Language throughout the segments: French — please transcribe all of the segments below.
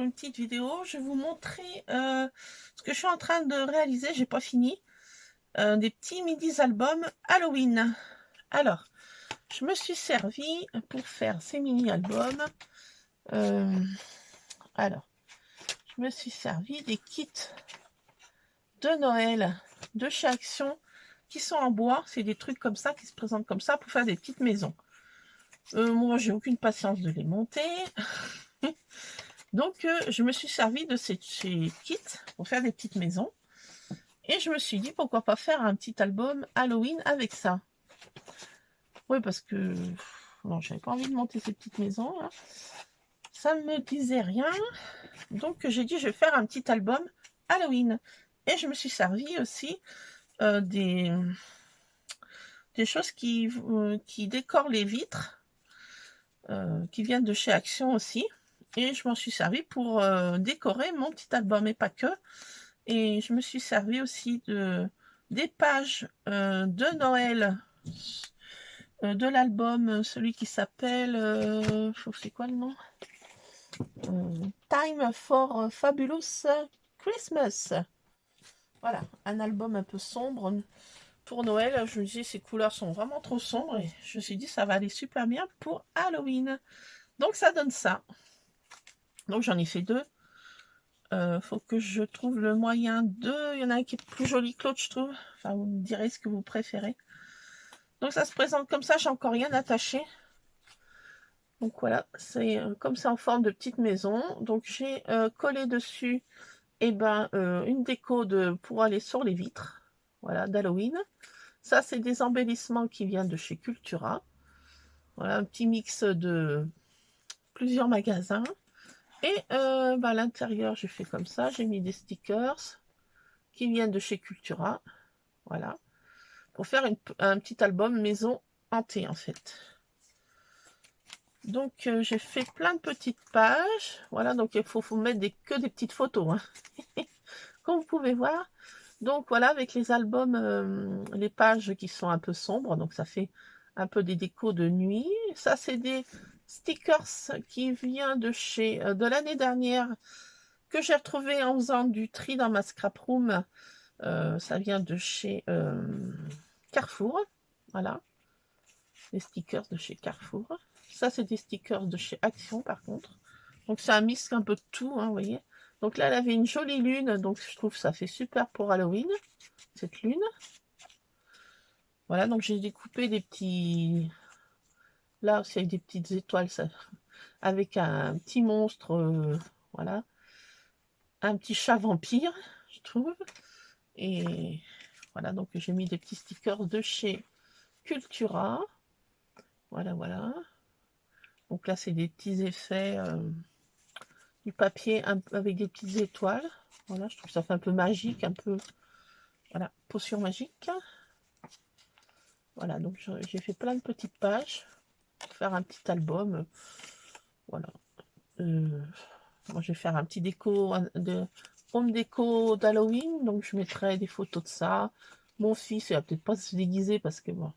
une petite vidéo. Je vais vous montrer ce que je suis en train de réaliser. J'ai pas fini. Des petits mini-albums Halloween. Alors, je me suis servi pour faire ces mini-albums. Alors, je me suis servi des kits de Noël de chez Action qui sont en bois. C'est des trucs comme ça qui se présentent comme ça pour faire des petites maisons. Moi, j'ai aucune patience de les monter. Donc, je me suis servi de ces kits pour faire des petites maisons. Et je me suis dit, pourquoi pas faire un petit album Halloween avec ça. Oui, parce que bon, j'avais pas envie de monter ces petites maisons. Là. Ça ne me disait rien. Donc, j'ai dit, je vais faire un petit album Halloween. Et je me suis servi aussi des choses qui décorent les vitres, qui viennent de chez Action aussi. Et je m'en suis servi pour décorer mon petit album, et pas que. Et je me suis servi aussi des pages de Noël de l'album, celui qui s'appelle, c'est quoi le nom, Time for Fabulous Christmas. Voilà, un album un peu sombre pour Noël. Je me dis, ces couleurs sont vraiment trop sombres et je me suis dit, ça va aller super bien pour Halloween. Donc ça donne ça. Donc j'en ai fait deux. Faut que je trouve le moyen de... Il y en a un qui est plus joli que l'autre, je trouve. Enfin, vous me direz ce que vous préférez. Donc ça se présente comme ça, j'ai encore rien attaché. Donc voilà, c'est comme ça en forme de petite maison. Donc j'ai collé dessus une déco pour aller sur les vitres. Voilà, d'Halloween. Ça, c'est des embellissements qui viennent de chez Cultura. Voilà, un petit mix de plusieurs magasins. Et à l'intérieur, j'ai fait comme ça. J'ai mis des stickers qui viennent de chez Cultura. Voilà. Pour faire un petit album maison hantée, en fait. Donc, j'ai fait plein de petites pages. Voilà, donc il faut mettre que des petites photos. Hein. Comme vous pouvez voir. Donc, voilà, avec les albums, les pages qui sont un peu sombres. Donc, ça fait un peu des décos de nuit. Ça, c'est des stickers qui viennent de l'année dernière, que j'ai retrouvé en faisant du tri dans ma scrap room. Ça vient de chez Carrefour. Voilà. Les stickers de chez Carrefour. Ça, c'est des stickers de chez Action, par contre. Donc, c'est un mix un peu de tout, hein, vous voyez. Donc là, elle avait une jolie lune. Donc, je trouve que ça fait super pour Halloween, cette lune. Voilà, donc j'ai découpé des petits... Là aussi, avec des petites étoiles, ça... avec un petit monstre, voilà. Un petit chat vampire, je trouve. Et voilà, donc j'ai mis des petits stickers de chez Cultura. Voilà, voilà. Donc là, c'est des petits effets, du papier avec des petites étoiles. Voilà, je trouve que ça fait un peu magique, un peu... Voilà, potion magique. Voilà, donc j'ai fait plein de petites pages pour faire un petit album. Voilà. Moi, je vais faire un petit déco de home déco d'Halloween, donc je mettrai des photos de ça. Mon fils, il va peut-être pas se déguiser parce que bon,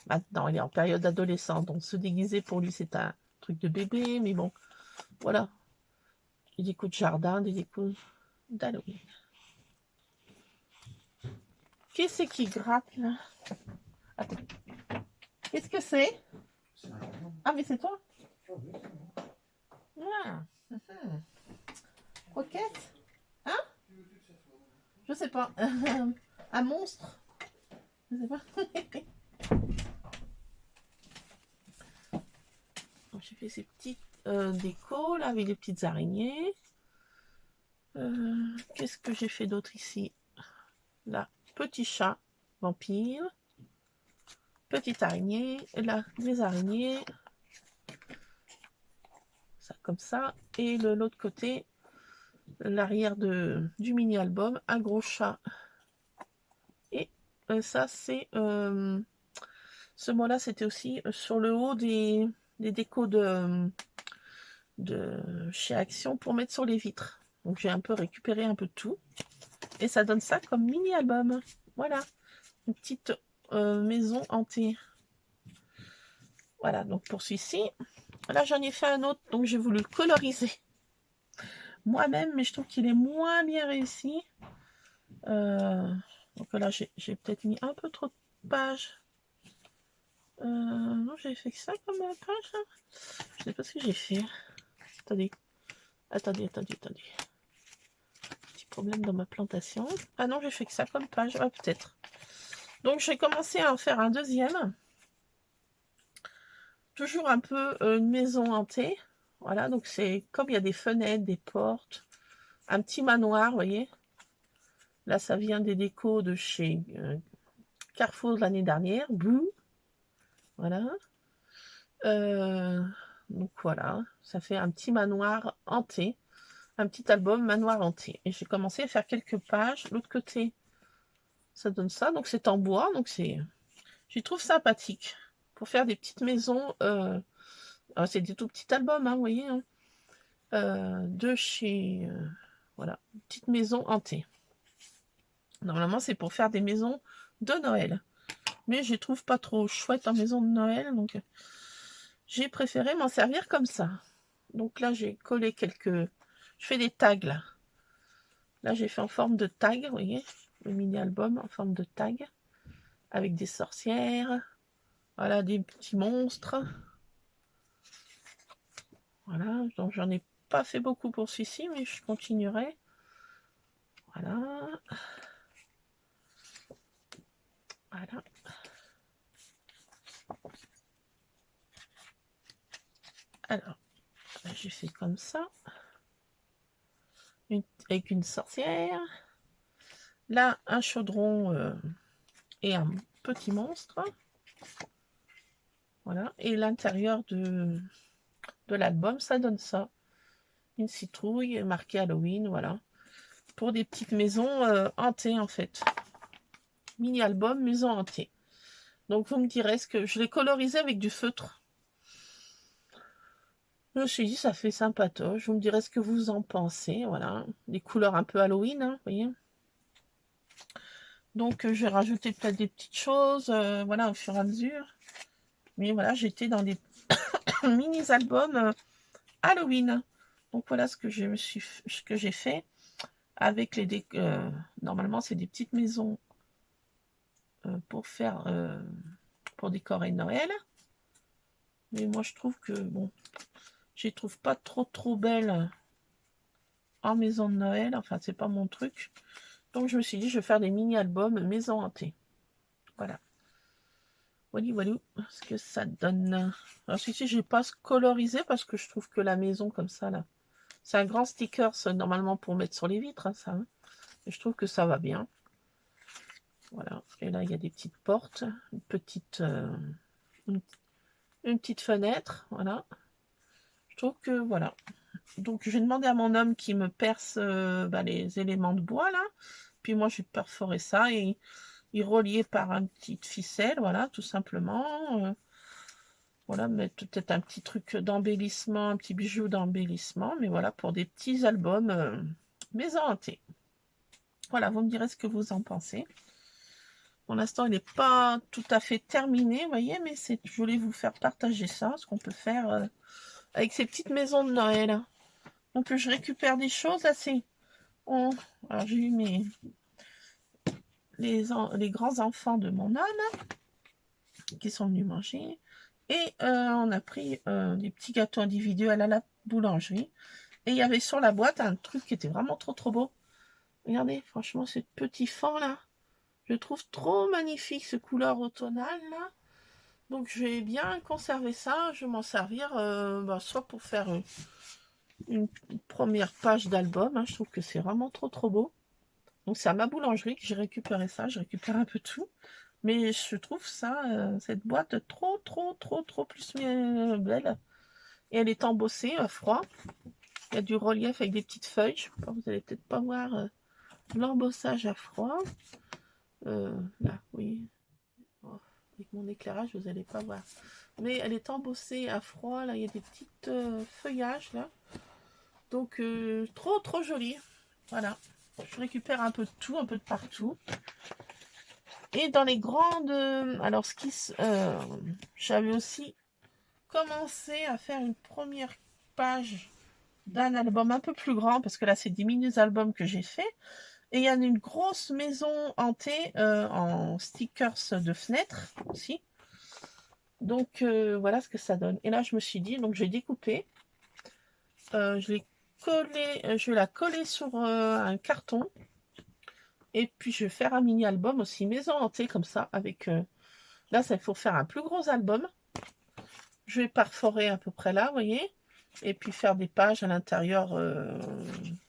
maintenant il est en période adolescente, donc se déguiser pour lui c'est un truc de bébé, mais bon, voilà. Des décos de jardin, des décos d'Halloween. Qu'est-ce qui gratte là? Attends. Qu'est-ce que c'est? Ah, mais c'est toi? Ah. Roquette? Hein? Je sais pas. Un monstre? Je sais pas. J'ai fait ces petites décos là avec des petites araignées. Qu'est-ce que j'ai fait d'autre ici? Là, petit chat vampire. Petite araignée. Et là, des araignées. Ça comme ça. Et de l'autre côté, l'arrière du mini-album, un gros chat. Et ça, c'est... ce mois-là, c'était aussi sur le haut des décos de chez Action pour mettre sur les vitres. Donc j'ai un peu récupéré un peu de tout. Et ça donne ça comme mini-album. Voilà. Une petite maison hantée. Voilà, donc pour celui-ci. Là, j'en ai fait un autre, donc j'ai voulu le coloriser. moi-même, mais je trouve qu'il est moins bien réussi. Donc là, j'ai peut-être mis un peu trop de pages. Non, j'ai fait ça comme page. Là. Je sais pas ce que j'ai fait. Attendez. Attendez. Petit problème dans ma plantation. Ah non, j'ai fait que ça comme page. Ah, peut-être. Donc, j'ai commencé à en faire un deuxième. Toujours un peu une maison hantée. Voilà, donc c'est comme il y a des fenêtres, des portes, un petit manoir, vous voyez. Là, ça vient des décos de chez Carrefour de l'année dernière. Blue. Voilà. Donc voilà, ça fait un petit manoir hanté. Un petit album manoir hanté. Et j'ai commencé à faire quelques pages. L'autre côté, ça donne ça. Donc c'est en bois. Donc je trouve sympathique. Pour faire des petites maisons. C'est des tout petits albums, hein, vous voyez. Hein, de chez... voilà, petite maison hantée. Normalement, c'est pour faire des maisons de Noël. Mais je les trouve pas trop chouettes en maison de Noël. Donc j'ai préféré m'en servir comme ça. Donc là, j'ai collé quelques... Je fais des tags, là. Là, j'ai fait en forme de tag, vous voyez. Le mini-album en forme de tag. Avec des sorcières. Voilà, des petits monstres. Voilà, donc j'en ai pas fait beaucoup pour celui-ci, mais je continuerai. Voilà. Voilà. Alors, j'ai fait comme ça. Avec une sorcière. Là, un chaudron et un petit monstre. Voilà. Et l'intérieur de l'album, ça donne ça. Une citrouille marquée Halloween, voilà. Pour des petites maisons hantées, en fait. Mini-album, maison hantée. Donc, vous me direz ce que... Je l'ai colorisé avec du feutre. Je me suis dit, ça fait sympatoche. Vous me direz ce que vous en pensez. Voilà. Des couleurs un peu Halloween, hein, vous voyez. Donc, je vais rajouter peut-être des petites choses, voilà, au fur et à mesure. Mais voilà, j'étais dans des mini-albums Halloween. Donc, voilà ce que j'ai fait avec les... normalement, c'est des petites maisons pour faire... pour décorer Noël. Mais moi, je trouve que, bon, je les trouve pas trop belles en maison de Noël. Enfin, c'est pas mon truc. Donc, je me suis dit, je vais faire des mini-albums maison hantée. Voilà. Voilà ce que ça donne. Alors, ici, je n'ai pas colorisé parce que je trouve que la maison, comme ça, là, c'est un grand sticker, normalement, pour mettre sur les vitres, hein, ça. Hein. Et je trouve que ça va bien. Voilà. Et là, il y a des petites portes, une petite fenêtre. Voilà. Je trouve que, voilà. Donc, je vais demander à mon homme qui me perce les éléments de bois, là. Puis moi, je vais perforer ça et y relier par une petite ficelle, voilà, tout simplement. Voilà, mettre peut-être un petit truc d'embellissement, un petit bijou d'embellissement, mais voilà, pour des petits albums maison hantée. Voilà, vous me direz ce que vous en pensez. Pour l'instant, il n'est pas tout à fait terminé, vous voyez, mais je voulais vous faire partager ça, ce qu'on peut faire avec ces petites maisons de Noël. Donc, je récupère des choses assez... Alors, j'ai eu les grands-enfants de mon homme qui sont venus manger. Et on a pris des petits gâteaux individuels à la boulangerie. Et il y avait sur la boîte un truc qui était vraiment trop beau. Regardez, franchement, ce petit fond là, je le trouve trop magnifique, ce couleur automnale là. Donc je vais bien conserver ça. Je vais m'en servir soit pour faire une première page d'album. Hein, je trouve que c'est vraiment trop beau. Donc c'est à ma boulangerie que j'ai récupéré ça. Je récupère un peu tout. Mais je trouve ça, cette boîte trop plus belle. Et elle est embossée à froid. Il y a du relief avec des petites feuilles. Vous allez peut-être pas voir l'embossage à froid. Là, oui. Oh, avec mon éclairage, vous n'allez pas voir. Mais elle est embossée à froid. Là, il y a des petites feuillages là. Donc, trop joli. Voilà. Je récupère un peu de tout, un peu de partout. Et dans les grandes... alors, j'avais aussi commencé à faire une première page d'un album un peu plus grand, parce que là, c'est des mini-albums que j'ai fait. Et il y a une grosse maison hantée en stickers de fenêtre aussi. Donc, voilà ce que ça donne. Et là, je me suis dit, donc j'ai découpé. Je l'ai collé, je vais la coller sur un carton. Et puis, je vais faire un mini-album aussi, maison hantée, comme ça, avec... là, ça, il faut faire un plus gros album. Je vais perforer à peu près là, vous voyez. Et puis, faire des pages à l'intérieur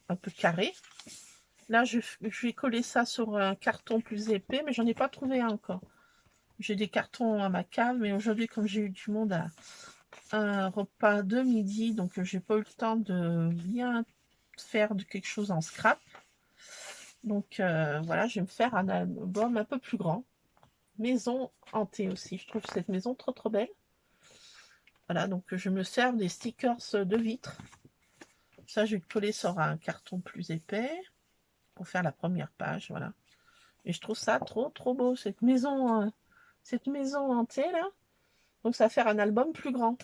un peu carrées. Là, je vais coller ça sur un carton plus épais, mais j'en ai pas trouvé un encore. J'ai des cartons à ma cave, mais aujourd'hui, comme j'ai eu du monde à un repas de midi, donc j'ai pas eu le temps de bien faire de quelque chose en scrap. Donc voilà, je vais me faire un album un peu plus grand. Maison hantée aussi. Je trouve cette maison trop trop belle. Voilà, donc je me sers des stickers de vitre. Ça, je vais coller sur un carton plus épais pour faire la première page. Voilà. Et je trouve ça trop trop beau, cette maison hantée là. Donc ça va faire un album plus grand.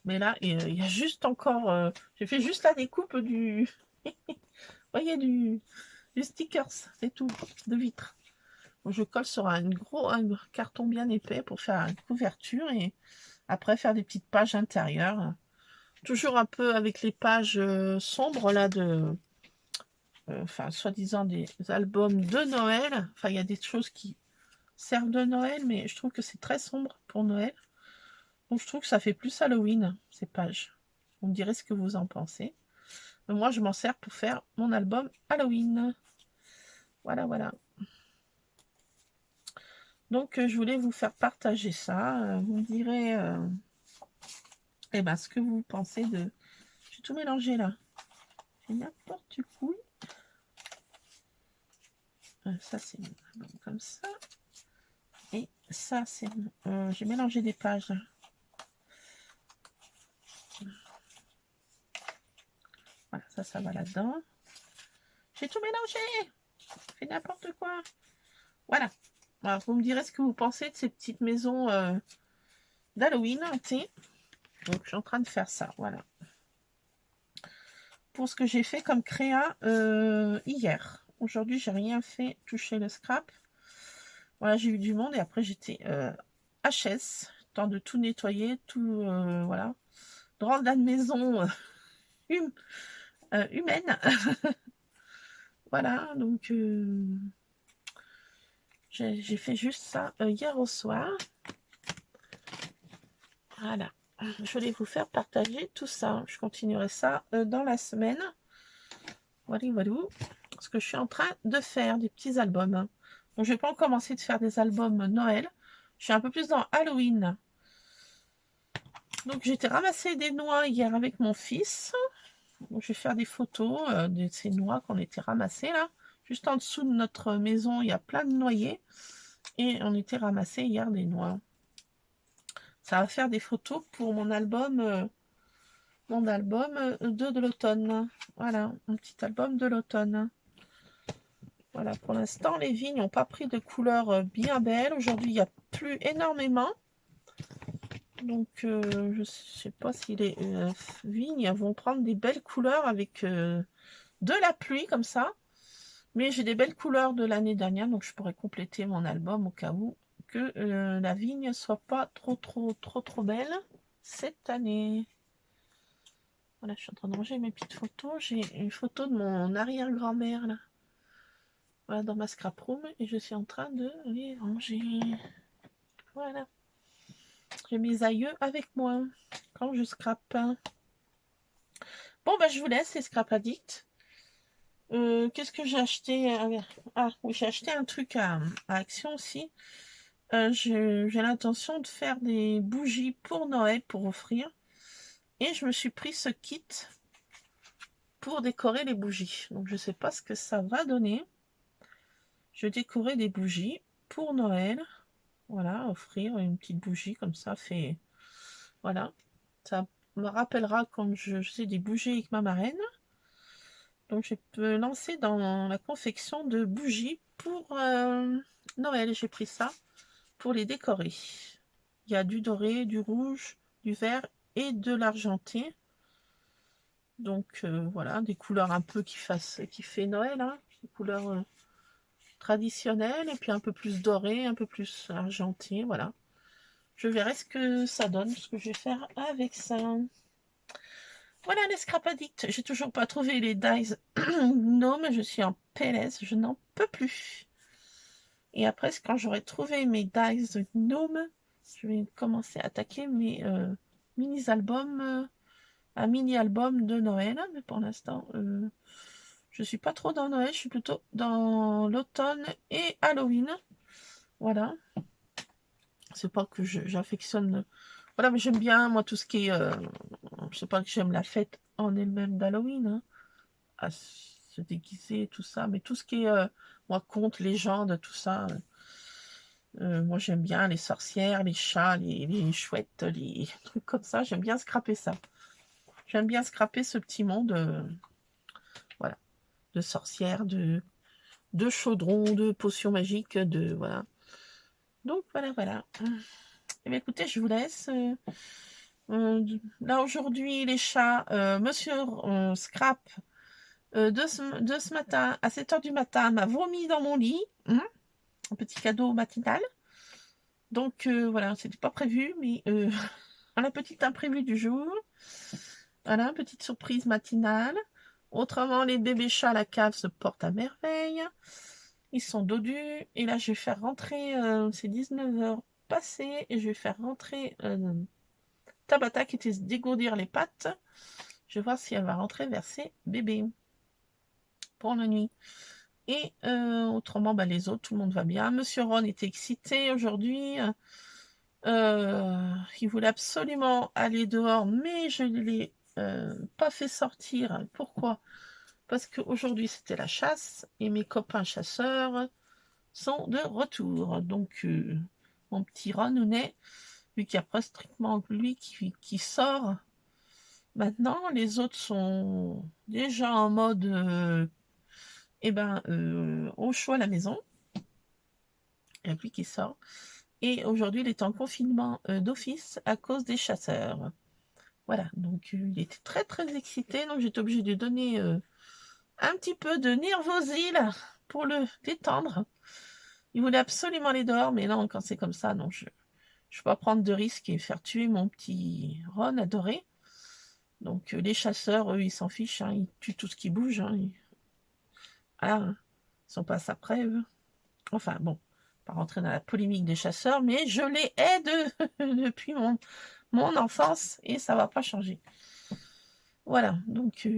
Mais là, il y a juste encore... j'ai fait juste la découpe du... Vous voyez, du stickers, c'est tout, de vitre. Donc, je colle sur un carton bien épais pour faire une couverture et après faire des petites pages intérieures. Toujours un peu avec les pages sombres là de... enfin, soi-disant des albums de Noël. Enfin, il y a des choses qui servent de Noël, mais je trouve que c'est très sombre pour Noël. Donc, je trouve que ça fait plus Halloween, ces pages. Vous me direz ce que vous en pensez. Mais moi, je m'en sers pour faire mon album Halloween. Voilà, voilà. Donc, je voulais vous faire partager ça. Vous me direz eh ben, ce que vous pensez de... J'ai tout mélangé, là. J'ai n'importe quoi. Ça, c'est comme ça. Et ça, c'est... j'ai mélangé des pages, là. Voilà, ça va là-dedans. J'ai tout mélangé. J'ai n'importe quoi. Voilà. Alors, vous me direz ce que vous pensez de ces petites maisons d'Halloween. Donc, je suis en train de faire ça. Voilà. Pour ce que j'ai fait comme créa hier. Aujourd'hui, j'ai rien fait toucher le scrap. Voilà, j'ai eu du monde et après, j'étais HS. Temps de tout nettoyer, tout... voilà. Drôle de maison humaine. Voilà, donc... j'ai fait juste ça hier au soir. Voilà. Je voulais vous faire partager tout ça. Je continuerai ça dans la semaine. Voilà, voilà. Ce que je suis en train de faire, des petits albums. Donc, je vais pas commencer de faire des albums Noël. Je suis un peu plus dans Halloween. Donc, j'ai été ramasser des noix hier avec mon fils. Donc, je vais faire des photos de ces noix qu'on était ramassées là. Juste en dessous de notre maison, il y a plein de noyers. Et on était ramassé hier des noix. Ça va faire des photos pour mon album de l'automne. Voilà, un petit album de l'automne. Voilà, pour l'instant, les vignes n'ont pas pris de couleurs bien belles. Aujourd'hui, il n'y a plus énormément. Donc, je ne sais pas si les vignes vont prendre des belles couleurs avec de la pluie comme ça. Mais j'ai des belles couleurs de l'année dernière, donc je pourrais compléter mon album au cas où que la vigne soit pas trop belle cette année. Voilà, je suis en train de ranger mes petites photos. J'ai une photo de mon arrière-grand-mère là. Voilà, dans ma scrap room et je suis en train de les ranger. Voilà. J'ai mes aïeux avec moi quand je scrape. Bon, bah, je vous laisse, les scrap addicts. Qu'est-ce que j'ai acheté? Ah, oui, j'ai acheté un truc à Action aussi. J'ai l'intention de faire des bougies pour Noël pour offrir. Et je me suis pris ce kit pour décorer les bougies. Donc, je ne sais pas ce que ça va donner. Je vais décorer des bougies pour Noël. Voilà, offrir une petite bougie comme ça fait... Voilà, ça me rappellera quand je faisais des bougies avec ma marraine. Donc je peux lancer dans la confection de bougies pour Noël. J'ai pris ça pour les décorer. Il y a du doré, du rouge, du vert et de l'argenté. Donc voilà, des couleurs un peu qui fait Noël, hein, des couleurs traditionnelles, et puis un peu plus doré, un peu plus argenté, voilà. Je verrai ce que ça donne, ce que je vais faire avec ça. Voilà les scrap addicts. J'ai toujours pas trouvé les dies. Non, mais je suis en PLS, je n'en peux plus. Et après, quand j'aurai trouvé mes dies Gnome, je vais commencer à attaquer mes mini-albums, un mini-album de Noël. Mais pour l'instant, je suis pas trop dans Noël, je suis plutôt dans l'automne et Halloween. Voilà. C'est pas que j'affectionne. Voilà, mais j'aime bien, moi, tout ce qui est. Je sais pas que j'aime la fête en elle-même d'Halloween, hein, à se déguiser, tout ça, mais tout ce qui est. Moi, contes, légendes, tout ça. Moi, j'aime bien les sorcières, les chats, les chouettes, les trucs comme ça. J'aime bien scraper ça. J'aime bien scraper ce petit monde. Voilà. De sorcières, de chaudrons, de potions magiques, de. Voilà. Donc, voilà, voilà. Eh bien, écoutez, je vous laisse. Là, aujourd'hui, les chats, monsieur Scrap, de ce matin, à 7 h du matin, m'a vomi dans mon lit. Un petit cadeau matinal. Donc, voilà, c'était pas prévu, mais la petite imprévue du jour. Voilà, petite surprise matinale. Autrement, les bébés chats à la cave se portent à merveille. Ils sont dodus. Et là, je vais faire rentrer, c'est 19 h passées, et je vais faire rentrer Tabata qui était se dégourdir les pattes. Je vais voir si elle va rentrer vers ses bébés pour la nuit. Et autrement, bah, les autres, tout le monde va bien. Monsieur Ron était excité aujourd'hui. Il voulait absolument aller dehors, mais je ne l'ai pas fait sortir. Pourquoi? Parce qu'aujourd'hui, c'était la chasse et mes copains chasseurs sont de retour. Donc, mon petit Ronounet, vu qu'il n'y a pas strictement lui qui sort. Maintenant, les autres sont déjà en mode au choix à la maison. Il y a lui qui sort. Et aujourd'hui, il est en confinement d'office à cause des chasseurs. Voilà, donc il était très très excité, donc j'étais obligée de lui donner un petit peu de Nervosil pour le détendre. Il voulait absolument aller dehors, mais non, quand c'est comme ça, non, je ne peux pas prendre de risques et faire tuer mon petit Ron adoré. Donc les chasseurs, eux, ils s'en fichent, hein, ils tuent tout ce qui bouge. Hein, voilà, ils sont pas à sa preuve. Enfin bon, pas rentrer dans la polémique des chasseurs, mais je les aide depuis mon enfance et ça va pas changer. Voilà, donc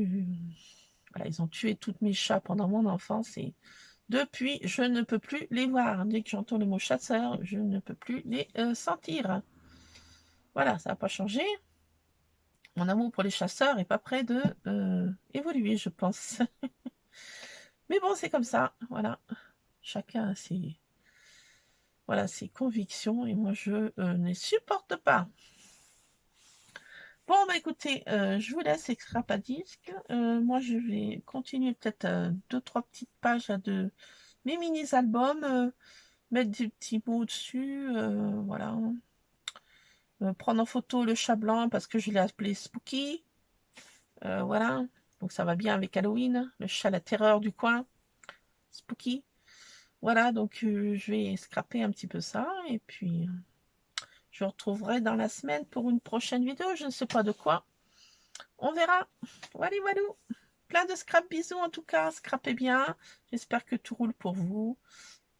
voilà, ils ont tué tous mes chats pendant mon enfance et depuis, je ne peux plus les voir. Dès que j'entends le mot chasseur, je ne peux plus les sentir. Voilà, ça n'a pas changé. Mon amour pour les chasseurs n'est pas prêt de évoluer, je pense. Mais bon, c'est comme ça. Voilà, chacun a ses convictions et moi, je ne les supporte pas. Bon, bah écoutez, je vous laisse Scrap à disque. Moi, je vais continuer peut-être 2-3 petites pages de mes mini-albums, mettre des petits mots dessus, voilà. Prendre en photo le chat blanc parce que je l'ai appelé Spooky. Voilà, donc ça va bien avec Halloween, le chat la terreur du coin, Spooky. Voilà, donc je vais scraper un petit peu ça et puis je vous retrouverai dans la semaine pour une prochaine vidéo, je ne sais pas de quoi. On verra. Voilà, voilà. Plein de scrap bisous en tout cas, scrapez bien. J'espère que tout roule pour vous.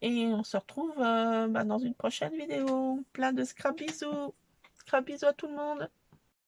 Et on se retrouve dans une prochaine vidéo. Plein de scrap bisous. Scrap bisous à tout le monde.